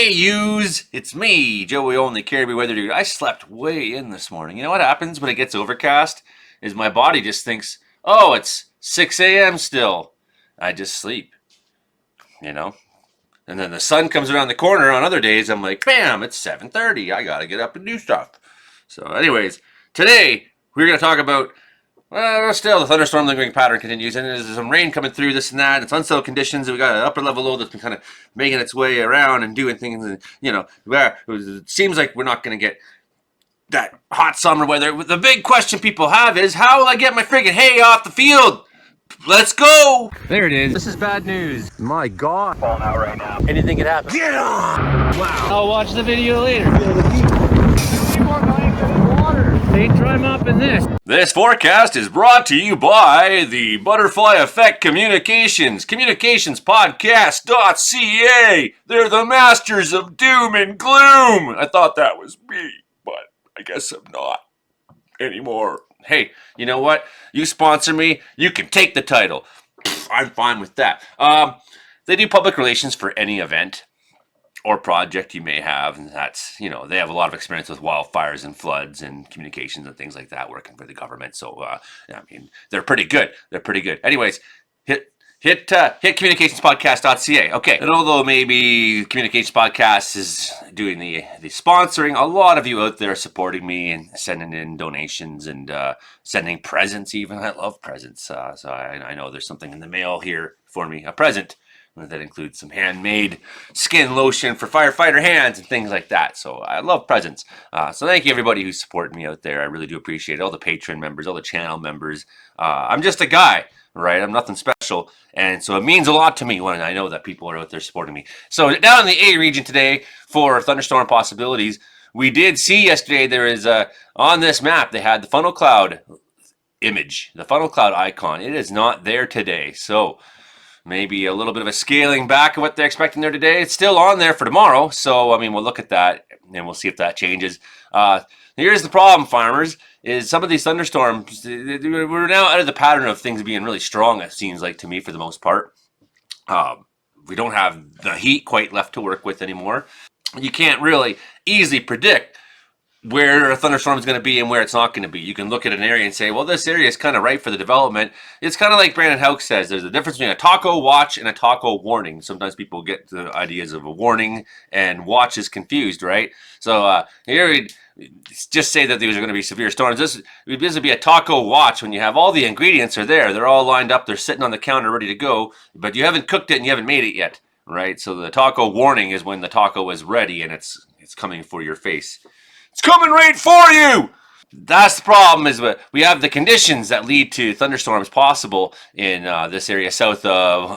Hey yous, it's me, Joey Only Caribou Weather Dude. I slept way in this morning. You know what happens when it gets overcast? Is my body just thinks, oh, it's 6 a.m. still. I just sleep, you know? And then the sun comes around the corner on other days, I'm like, bam, it's 7:30. I gotta get up and do stuff. So anyways, today we're gonna talk about still, the thunderstorm lingering pattern continues, and there's some rain coming through, this and that. It's unsettled conditions. We got an upper level low that's been kind of making its way around and doing things, and it seems like we're not going to get that hot summer weather. The big question people have is, how will I get my friggin' hay off the field? Let's go! There it is. This is bad news. My God. Falling out right now. Anything could happen. Get on! Wow. I'll watch the video later. They dry mop in this. This forecast is brought to you by the Butterfly Effect Communications, communicationspodcast.ca. They're the masters of doom and gloom. I thought that was me, but I guess I'm not anymore. Hey, you know what? You sponsor me, you can take the title. I'm fine with that. They do public relations for any event or project you may have, and that's, you know, they have a lot of experience with wildfires and floods and communications and things like that, working for the government. So I mean, they're pretty good. Anyways, hit communicationspodcast.ca. Okay, and although maybe Communications Podcast is doing the sponsoring, a lot of you out there are supporting me and sending in donations and sending presents even. I love presents. So I know there's something in the mail here for me, a present. That includes some handmade skin lotion for firefighter hands and things like that. So I love presents. So thank you everybody who's supporting me out there. I really do appreciate it. All the Patreon members, all the channel members. I'm just a guy, right? I'm nothing special. And so it means a lot to me when I know that people are out there supporting me. So down in the A region today for thunderstorm possibilities, we did see yesterday there is on this map, they had the funnel cloud image, the funnel cloud icon. It is not there today. So maybe a little bit of a scaling back of what they're expecting there today. It's still on there for tomorrow. So, I mean, we'll look at that and we'll see if that changes. Here's the problem, farmers, is some of these thunderstorms, we're now out of the pattern of things being really strong, it seems like to me, for the most part. We don't have the heat quite left to work with anymore. You can't really easily predict where a thunderstorm is going to be and where it's not going to be. You can look at an area and say, well, this area is kind of ripe for the development. It's kind of like Brandon Houck says, there's a difference between a taco watch and a taco warning. Sometimes people get the ideas of a warning and watch is confused, right? So here we just say that these are going to be severe storms. This would be a taco watch when you have all the ingredients are there. They're all lined up. They're sitting on the counter ready to go, but you haven't cooked it and you haven't made it yet, right? So the taco warning is when the taco is ready and it's coming for your face. It's coming right for you! That's the problem, is we have the conditions that lead to thunderstorms possible in this area south of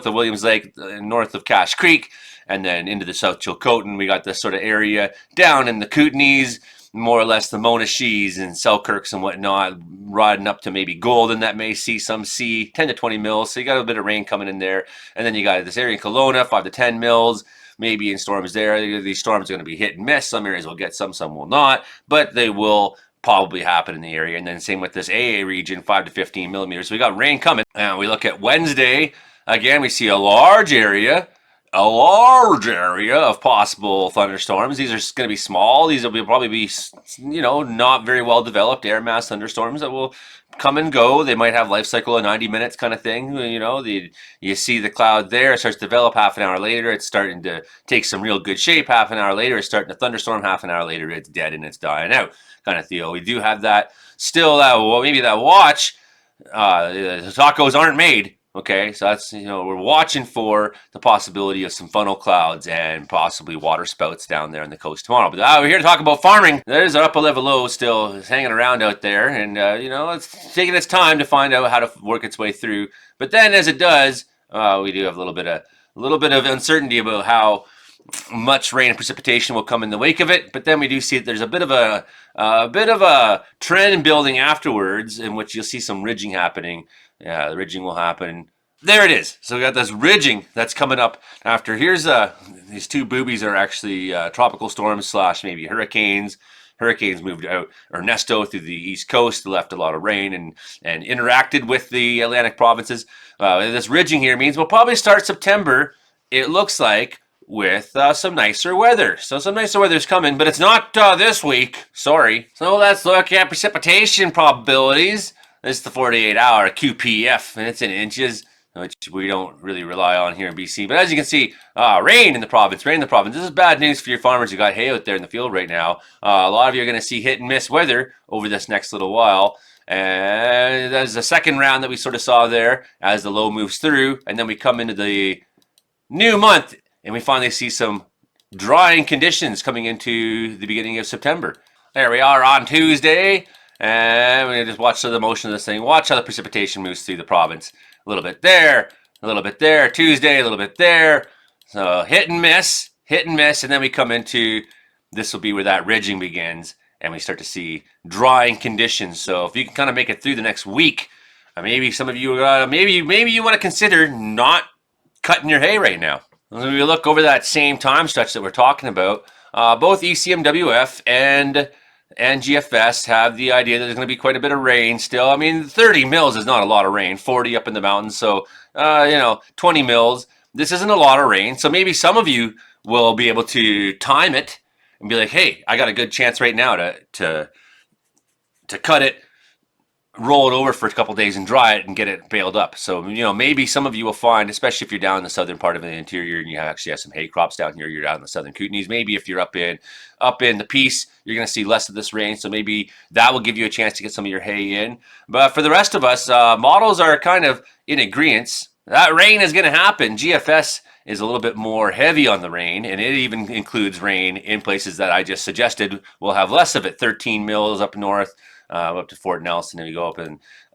Williams Lake, north of Cache Creek, and then into the South Chilcotin. We got this sort of area down in the Kootenays, more or less the Monashees and Selkirks and whatnot, riding up to maybe Golden that may see some 10 to 20 mils. So you got a bit of rain coming in there. And then you got this area in Kelowna, 5 to 10 mils. Maybe in storms there. These storms are going to be hit and miss. Some areas will get some will not. But they will probably happen in the area. And then same with this AA region, 5 to 15 millimeters. So we got rain coming. And we look at Wednesday. Again, we see a large area of possible thunderstorms. These are going to be small. These will probably be, not very well developed air mass thunderstorms that will come and go. They might have life cycle of 90 minutes kind of thing. You see the cloud there. It starts to develop half an hour later. It's starting to take some real good shape. Half an hour later, it's starting to thunderstorm. Half an hour later, it's dead and it's dying out kind of deal. We do have that still. Maybe that watch. The tacos aren't made. Okay, so that's, we're watching for the possibility of some funnel clouds and possibly water spouts down there on the coast tomorrow. But we're here to talk about farming. There's an upper level low still hanging around out there, and it's taking its time to find out how to work its way through. But then, as it does, we do have a little bit of uncertainty about how much rain and precipitation will come in the wake of it. But then we do see that there's a bit of a trend building afterwards, in which you'll see some ridging happening. Yeah, the ridging will happen. There it is. So we got this ridging that's coming up after. Here's these two boobies are actually tropical storms / maybe hurricanes. Hurricanes moved out Ernesto through the east coast, left a lot of rain and interacted with the Atlantic provinces. This ridging here means we'll probably start September, it looks like, with some nicer weather. So some nicer weather's coming, but it's not this week. Sorry. So let's look at precipitation probabilities. This is the 48-hour QPF, and it's in inches, which we don't really rely on here in BC. But as you can see, rain in the province, rain in the province. This is bad news for your farmers who got hay out there in the field right now. A lot of you are going to see hit and miss weather over this next little while. And there's the second round that we sort of saw there as the low moves through. And then we come into the new month and we finally see some drying conditions coming into the beginning of September. There we are on Tuesday. And we're going to just watch the motion of this thing. Watch how the precipitation moves through the province. A little bit there, a little bit there. Tuesday, a little bit there. So hit and miss. And then we come into, this will be where that ridging begins. And we start to see drying conditions. So if you can kind of make it through the next week, maybe some of you, maybe you want to consider not cutting your hay right now. When we look over that same time stretch that we're talking about, both ECMWF and GFS have the idea that there's going to be quite a bit of rain still. I mean, 30 mils is not a lot of rain, 40 up in the mountains, so, 20 mils. This isn't a lot of rain, so maybe some of you will be able to time it and be like, hey, I got a good chance right now to cut it, roll it over for a couple days and dry it and get it baled up. So, maybe some of you will find, especially if you're down in the southern part of the interior and you actually have some hay crops down here, you're down in the southern Kootenays. Maybe if you're up in the Peace, you're going to see less of this rain. So maybe that will give you a chance to get some of your hay in. But for the rest of us, models are kind of in agreement. That rain is going to happen. GFS is a little bit more heavy on the rain, and it even includes rain in places that I just suggested will have less of it. 13 mils up north, up to Fort Nelson, and we go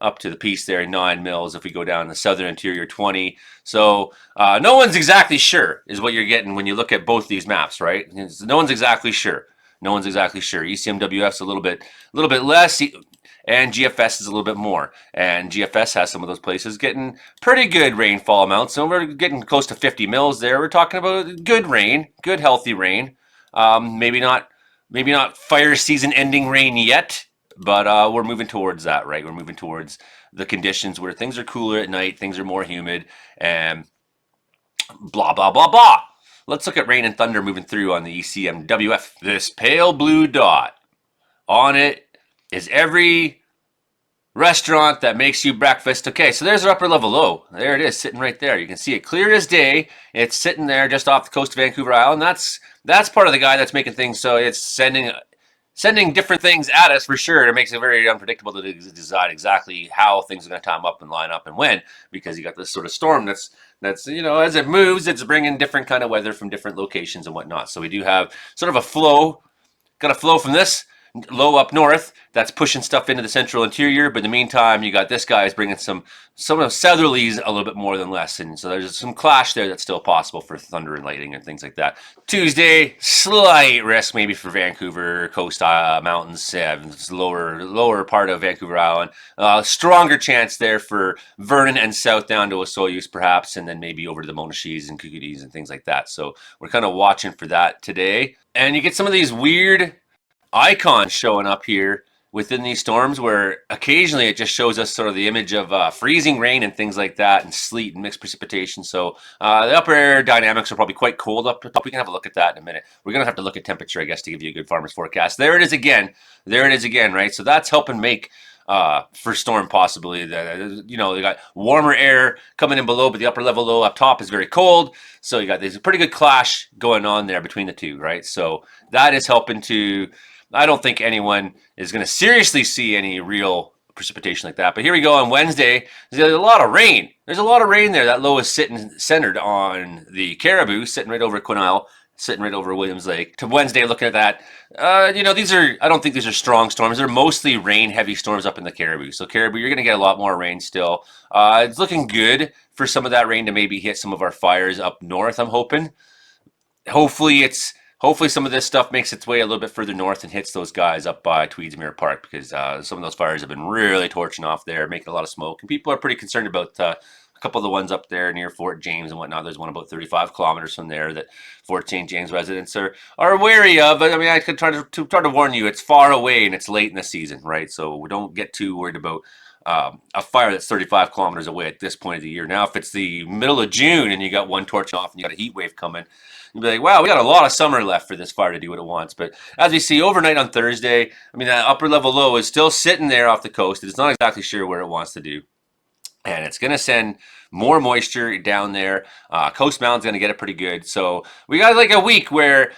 up to the Peace there, 9 mils. If we go down the southern interior, 20. So no one's exactly sure is what you're getting when you look at both these maps, right? No one's exactly sure. ECMWF's a little bit less, and GFS is a little bit more. And GFS has some of those places getting pretty good rainfall amounts. So we're getting close to 50 mils there. We're talking about good rain, good healthy rain. Maybe not fire season ending rain yet, but we're moving towards that, right? We're moving towards the conditions where things are cooler at night, things are more humid, and blah, blah, blah, blah. Let's look at rain and thunder moving through on the ECMWF. This pale blue dot on it is every restaurant that makes you breakfast. Okay, so there's our upper level low. There it is, sitting right there. You can see it clear as day. It's sitting there just off the coast of Vancouver Island. That's part of the guy that's making things so it's sending different things at us for sure. It makes it very unpredictable to decide exactly how things are going to time up and line up and when, because you got this sort of storm that's as it moves, it's bringing different kind of weather from different locations and whatnot. So we do have sort of a flow, got a flow from this low up north that's pushing stuff into the central interior, but in the meantime you got this guy is bringing some of southerlies a little bit more than less, and so there's some clash there that's still possible for thunder and lightning and things like that. Tuesday, slight risk maybe for Vancouver coast mountains, lower part of Vancouver Island. Stronger chance there for Vernon and south down to Osoyoos perhaps, and then maybe over to the Monashees and Kootenays and things like that. So we're kind of watching for that today, and you get some of these weird icons showing up here within these storms where occasionally it just shows us sort of the image of freezing rain and things like that, and sleet and mixed precipitation. So the upper air dynamics are probably quite cold up top. We can have a look at that in a minute. We're going to have to look at temperature, I guess, to give you a good farmer's forecast. There it is again, right? So that's helping make for storm possibility. They got warmer air coming in below, but the upper level low up top is very cold. So you got this pretty good clash going on there between the two, right? So that is helping to, I don't think anyone is going to seriously see any real precipitation like that. But here we go on Wednesday. There's a lot of rain. There's a lot of rain there. That low is sitting centered on the Caribou, sitting right over Quinn Isle, sitting right over Williams Lake. To Wednesday, looking at that, I don't think these are strong storms. They're mostly rain-heavy storms up in the Caribou. So Caribou, you're going to get a lot more rain still. It's looking good for some of that rain to maybe hit some of our fires up north, I'm hoping. Hopefully some of this stuff makes its way a little bit further north and hits those guys up by Tweedsmuir Park, because some of those fires have been really torching off there, making a lot of smoke. And people are pretty concerned about a couple of the ones up there near Fort James and whatnot. There's one about 35 kilometers from there that Fort St. James residents are wary of. But I mean, I could try to warn you, it's far away and it's late in the season, right? So we don't get too worried about a fire that's 35 kilometers away at this point of the year. Now, if it's the middle of June and you got one torch off and you got a heat wave coming, you'd be like, wow, we got a lot of summer left for this fire to do what it wants. But as we see overnight on Thursday, I mean, that upper level low is still sitting there off the coast. It's not exactly sure where it wants to do. And it's going to send more moisture down there. Coast Mountain's going to get it pretty good. So we got like a week where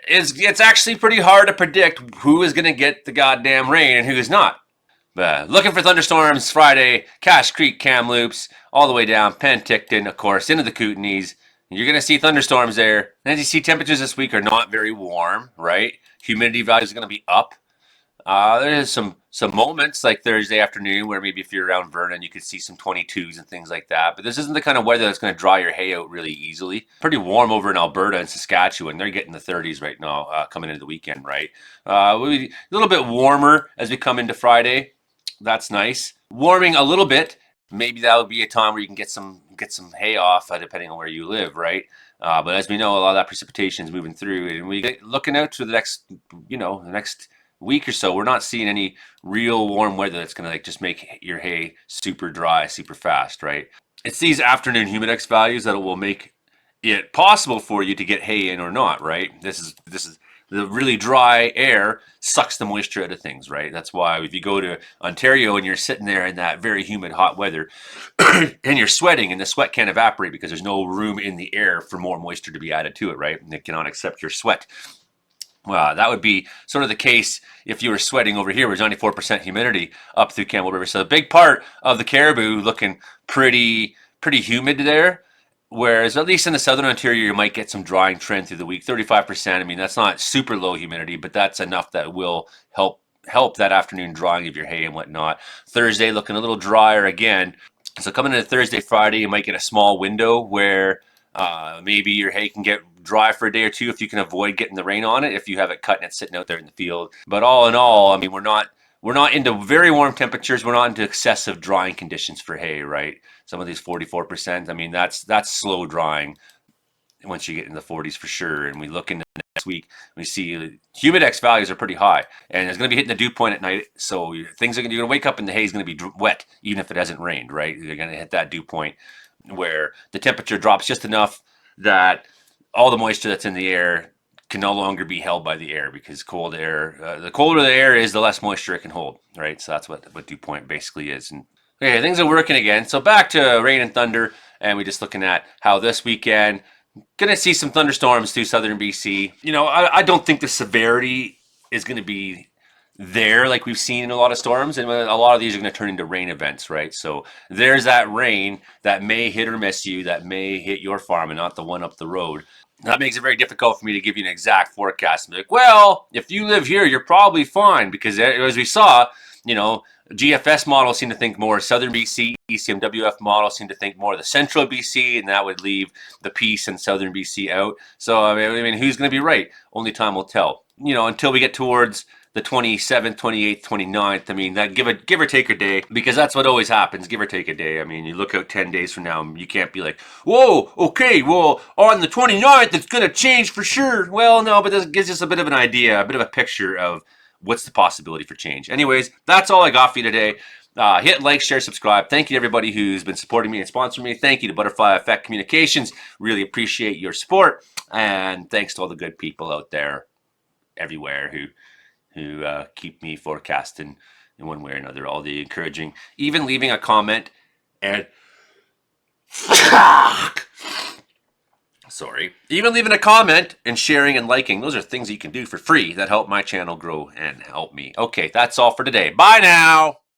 it's actually pretty hard to predict who is going to get the goddamn rain and who is not. Looking for thunderstorms Friday, Cache Creek, Kamloops, all the way down, Penticton, of course, into the Kootenays. You're going to see thunderstorms there. And as you see, temperatures this week are not very warm, right? Humidity values are going to be up. There's some moments like Thursday afternoon where maybe if you're around Vernon, you could see some 22s and things like that. But this isn't the kind of weather that's going to dry your hay out really easily. Pretty warm over in Alberta and Saskatchewan. They're getting the 30s right now coming into the weekend, right? We'll be a little bit warmer as we come into Friday. That's nice. Warming a little bit. Maybe that'll be a time where you can get some hay off, depending on where you live, right? But as we know, a lot of that precipitation is moving through, and we get looking out to the next week or so. We're not seeing any real warm weather that's going to like just make your hay super dry, super fast, right? It's these afternoon humidex values that will make it possible for you to get hay in or not, right? This is the really dry air sucks the moisture out of things, right? That's why if you go to Ontario and you're sitting there in that very humid, hot weather and you're sweating and the sweat can't evaporate because there's no room in the air for more moisture to be added to it, right? And it cannot accept your sweat. Well, that would be sort of the case if you were sweating over here with 94% humidity up through Campbell River. So a big part of the Caribou looking pretty humid there. Whereas at least in the southern Ontario, you might get some drying trend through the week. 35%, I mean, that's not super low humidity, but that's enough that will help that afternoon drying of your hay and whatnot. Thursday looking a little drier again. So coming into Thursday, Friday, you might get a small window where maybe your hay can get dry for a day or two if you can avoid getting the rain on it, if you have it cut and it's sitting out there in the field. But all in all, I mean, we're not into very warm temperatures. We're not into excessive drying conditions for hay, right? Some of these 44%, I mean, that's slow drying once you get in the 40s for sure. And we look into next week, we see humidex values are pretty high, and it's going to be hitting the dew point at night. So you're going to wake up and the hay is going to be wet, even if it hasn't rained, right? You're going to hit that dew point where the temperature drops just enough that all the moisture that's in the air can no longer be held by the air, because cold air, the colder the air is, the less moisture it can hold, right? So that's what dew point basically is. And okay, things are working again. So back to rain and thunder, and we're just looking at how this weekend gonna see some thunderstorms through southern BC. You know, I don't think the severity is gonna be there like we've seen in a lot of storms, and a lot of these are going to turn into rain events, right? So there's that rain that may hit or miss you, that may hit your farm and not the one up the road. That makes it very difficult for me to give you an exact forecast and be like, well, if you live here, you're probably fine, because as we saw, you know, GFS models seem to think more southern BC, ECMWF models seem to think more the central BC, and that would leave the Peace and southern BC out. So I mean, who's going to be right? Only time will tell. You know, until we get towards the 27th, 28th, 29th. I mean, that give or take a day, because that's what always happens, give or take a day. I mean, you look out 10 days from now, you can't be like, whoa, okay, well, on the 29th, it's going to change for sure. Well, no, but this gives us a bit of an idea, a bit of a picture of what's the possibility for change. Anyways, that's all I got for you today. Hit like, share, subscribe. Thank you to everybody who's been supporting me and sponsoring me. Thank you to Butterfly Effect Communications. Really appreciate your support. And thanks to all the good people out there everywhere who keep me forecasting in one way or another. All the encouraging, even leaving a comment and even leaving a comment and sharing and liking. Those are things that you can do for free that help my channel grow and help me. Okay, that's all for today. Bye now.